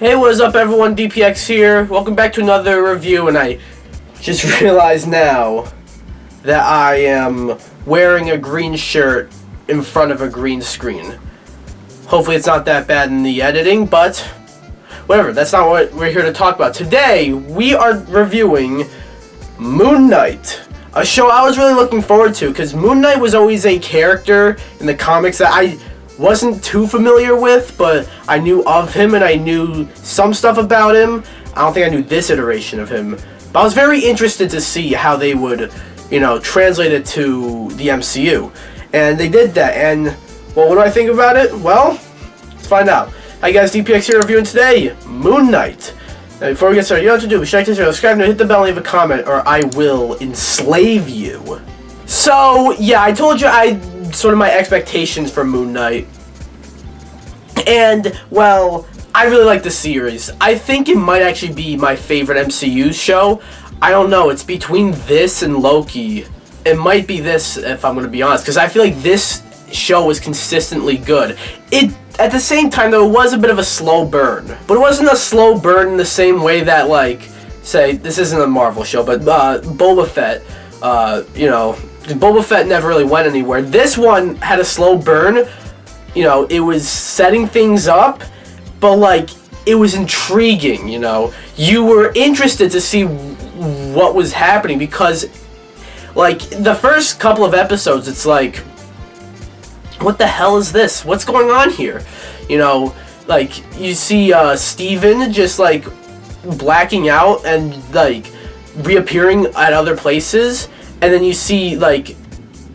Hey, what is up everyone, DPX here. Welcome back to another review, and I just realized now that I am wearing a green shirt in front of a green screen. Hopefully it's not that bad in the editing, but whatever, that's not what we're here to talk about. Today, we are reviewing Moon Knight, a show I was really looking forward to, because Moon Knight was always a character in the comics that I wasn't too familiar with, but I knew of him and I knew some stuff about him. I don't think I knew this iteration of him, but I was very interested to see how they would, translate it to the MCU. And they did that, and, well, what do I think about it? Well, let's find out. Hi guys, DPX here reviewing today, Moon Knight. Now before we get started, you know what to do. Be sure to subscribe and hit the bell and leave a comment, or I will enslave you. So, yeah, I told you sort of my expectations for Moon Knight. And, well, I really like the series. I think it might actually be my favorite MCU show. I don't know, it's between this and Loki. It might be this, if I'm going to be honest, because I feel like this show was consistently good. At the same time, though, it was a bit of a slow burn. But it wasn't a slow burn in the same way that, like, say, this isn't a Marvel show, but Boba Fett, Boba Fett never really went anywhere. This one had a slow burn. It was setting things up, but, like, it was intriguing, You were interested to see what was happening because, like, the first couple of episodes, it's like, what the hell is this? What's going on here? Like, you see Steven just, like, blacking out and, like, reappearing at other places. And then you see, like,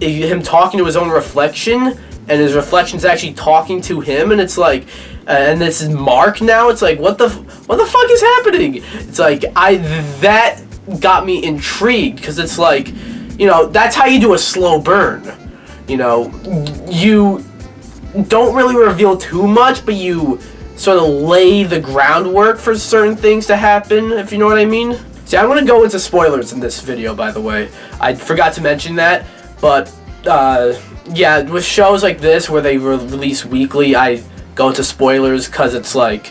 him talking to his own reflection, and his reflection's actually talking to him, and it's like, and this is Mark now. It's like, what the fuck is happening? It's like, that got me intrigued, because it's like, that's how you do a slow burn. You don't really reveal too much, but you sort of lay the groundwork for certain things to happen, if you know what I mean. See, I'm going to go into spoilers in this video, by the way. I forgot to mention that, but, yeah, with shows like this, where they release weekly, I go into spoilers, because it's like,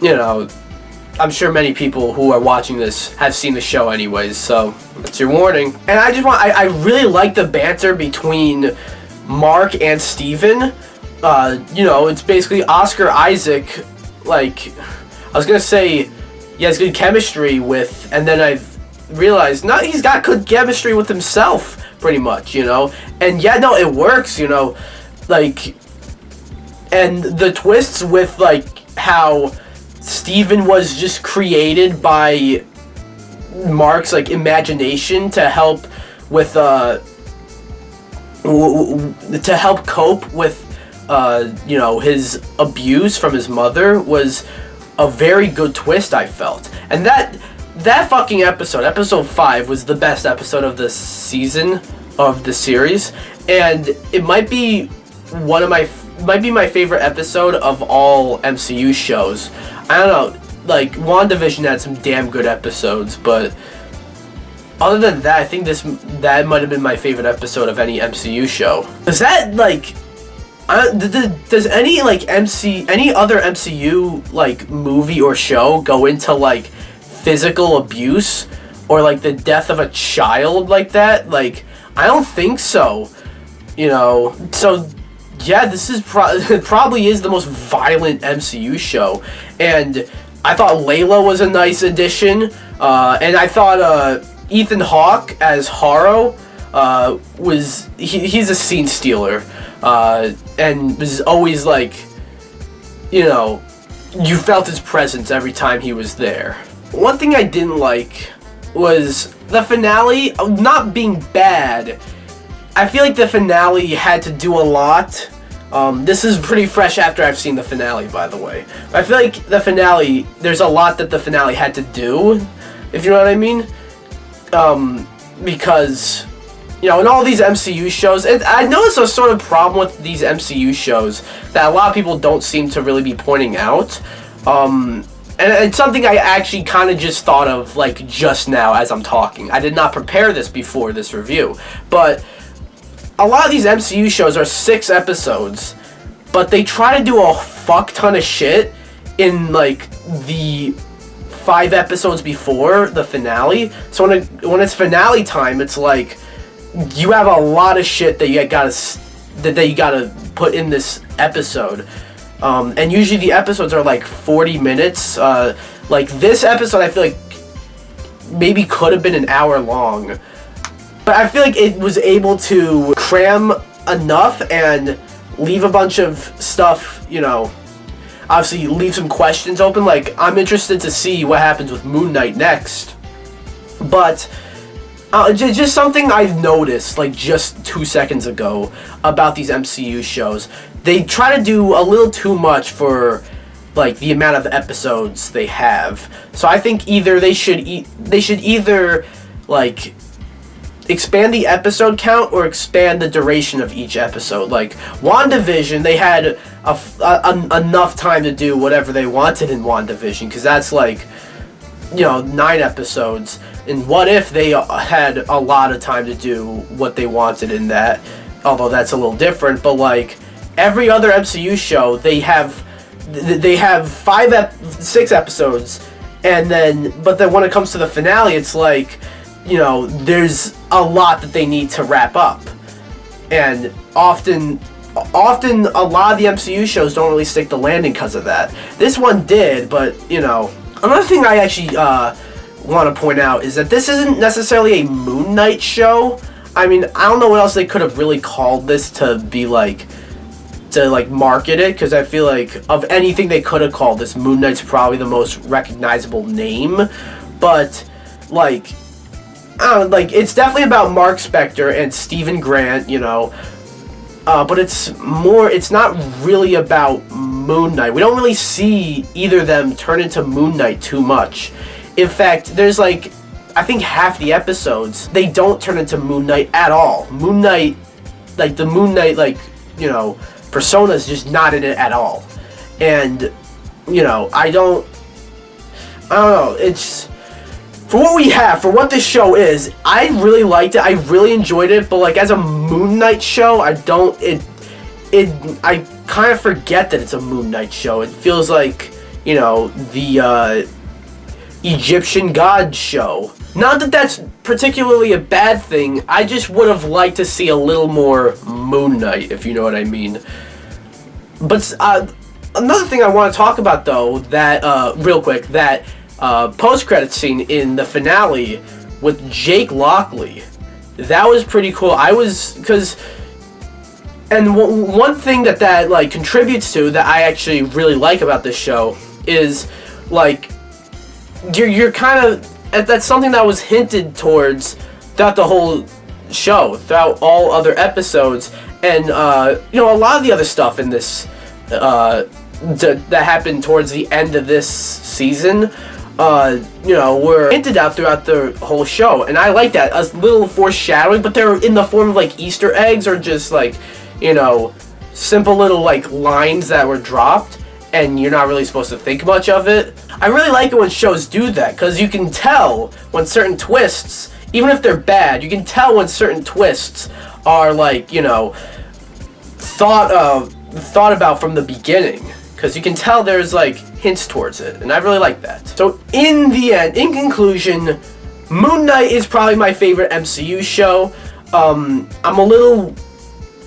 I'm sure many people who are watching this have seen the show anyways, so that's your warning. And I really like the banter between Mark and Steven. It's basically Oscar Isaac, like, I was going to say, he has good chemistry with, and then I've realized, no, he's got good chemistry with himself, pretty much, and yeah, no, it works, like, and the twists with, like, how Steven was just created by Mark's, like, imagination to help with, to help cope with, his abuse from his mother was a very good twist, I felt. And that fucking episode 5, was the best episode of the season, of the series, and it might be my favorite episode of all MCU shows. I don't know, like, WandaVision had some damn good episodes, but other than that, I think that might have been my favorite episode of any MCU show. Does that, like, does any, like, any other MCU, like, movie or show go into, like, physical abuse or, like, the death of a child like that? Like, I don't think so. So yeah, this is probably is the most violent MCU show, and I thought Layla was a nice addition, and I thought Ethan Hawke as Harrow he's a scene stealer, and was always, like, you felt his presence every time he was there. One thing I didn't like was the finale not being bad. I feel like the finale had to do a lot. This is pretty fresh after I've seen the finale, by the way. I feel like the finale, there's a lot that the finale had to do, if you know what I mean. Because, in all these MCU shows, I noticed a sort of problem with these MCU shows that a lot of people don't seem to really be pointing out. And it's something I actually kind of just thought of, like, just now as I'm talking. I did not prepare this before this review, but a lot of these MCU shows are 6 episodes, but they try to do a fuck ton of shit in like the 5 episodes before the finale. So when it's finale time, it's like you have a lot of shit that you gotta put in this episode. And usually the episodes are like 40 minutes. Like this episode, I feel like maybe could have been an hour long. But I feel like it was able to cram enough and leave a bunch of stuff, you know, obviously leave some questions open. Like, I'm interested to see what happens with Moon Knight next. But just something I've noticed, like, just 2 seconds ago about these MCU shows. They try to do a little too much for, like, the amount of episodes they have. So I think either they should either, like, expand the episode count or expand the duration of each episode. Like, WandaVision, they had enough time to do whatever they wanted in WandaVision, because that's like, you know, 9 episodes. And What If, they had a lot of time to do what they wanted in that, although that's a little different. But like every other MCU show, they have 6 episodes, and then when it comes to the finale, it's like, you know, there's a lot that they need to wrap up. And often a lot of the MCU shows don't really stick the landing because of that. This one did, but, you know, another thing I actually want to point out is that this isn't necessarily a Moon Knight show. I mean, I don't know what else they could have really called this to market it, because I feel like of anything they could have called this, Moon Knight's probably the most recognizable name. But like, I don't know, like, it's definitely about Mark Spector and Stephen Grant, you know, but it's not really about Moon Knight. We don't really see either of them turn into Moon Knight too much. In fact, there's like, I think half the episodes, they don't turn into Moon Knight at all. Moon Knight, like, the Moon Knight, like, you know, persona is just not in it at all. And, you know, I don't know, it's, for what we have, for what this show is, I really liked it, I really enjoyed it, but like as a Moon Knight show, I kind of forget that it's a Moon Knight show. It feels like, you know, the Egyptian god show. Not that that's particularly a bad thing, I just would have liked to see a little more Moon Knight, if you know what I mean. But another thing I want to talk about, though, that real quick, that post-credit scene in the finale with Jake Lockley, that was pretty cool. And one thing that like contributes to, that I actually really like about this show, is like you're kind of, that's something that was hinted towards throughout the whole show, throughout all other episodes, and you know, a lot of the other stuff in this that happened towards the end of this season, you know, were hinted out throughout the whole show, and I like that. A little foreshadowing, but they're in the form of like Easter eggs, or just like, you know, simple little like lines that were dropped, and you're not really supposed to think much of it. I really like it when shows do that, because you can tell when certain twists, even if they're bad, you can tell when certain twists are like, you know, thought about from the beginning, because you can tell there's like hints towards it, and I really like that. So in the end, in conclusion, Moon Knight is probably my favorite MCU show. I'm a little,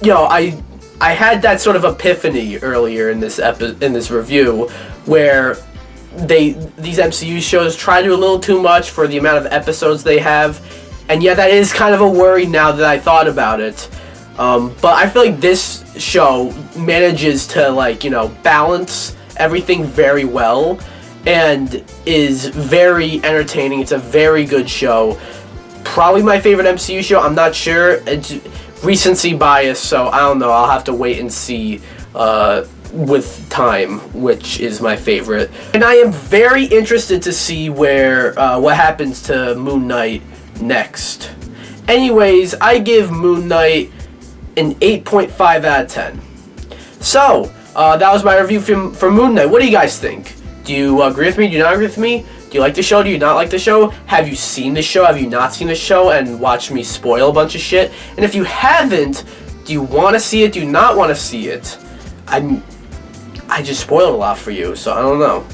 you know, I had that sort of epiphany earlier in this review, where these MCU shows try to do a little too much for the amount of episodes they have, and yeah, that is kind of a worry now that I thought about it. But I feel like this show manages to, like, you know, balance everything very well, and is very entertaining. It's a very good show. Probably my favorite MCU show. I'm not sure. It's recency bias, so I don't know. I'll have to wait and see with time which is my favorite. And I am very interested to see where what happens to Moon Knight next. Anyways, I give Moon Knight an 8.5 out of 10. So, that was my review for Moon Knight. What do you guys think? Do you agree with me? Do you not agree with me? Do you like the show? Do you not like the show? Have you seen the show? Have you not seen the show and watched me spoil a bunch of shit? And if you haven't, do you want to see it? Do you not want to see it? I just spoiled a lot for you, so I don't know.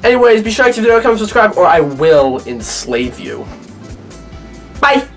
Anyways, be sure to like the video, comment, subscribe, or I will enslave you. Bye!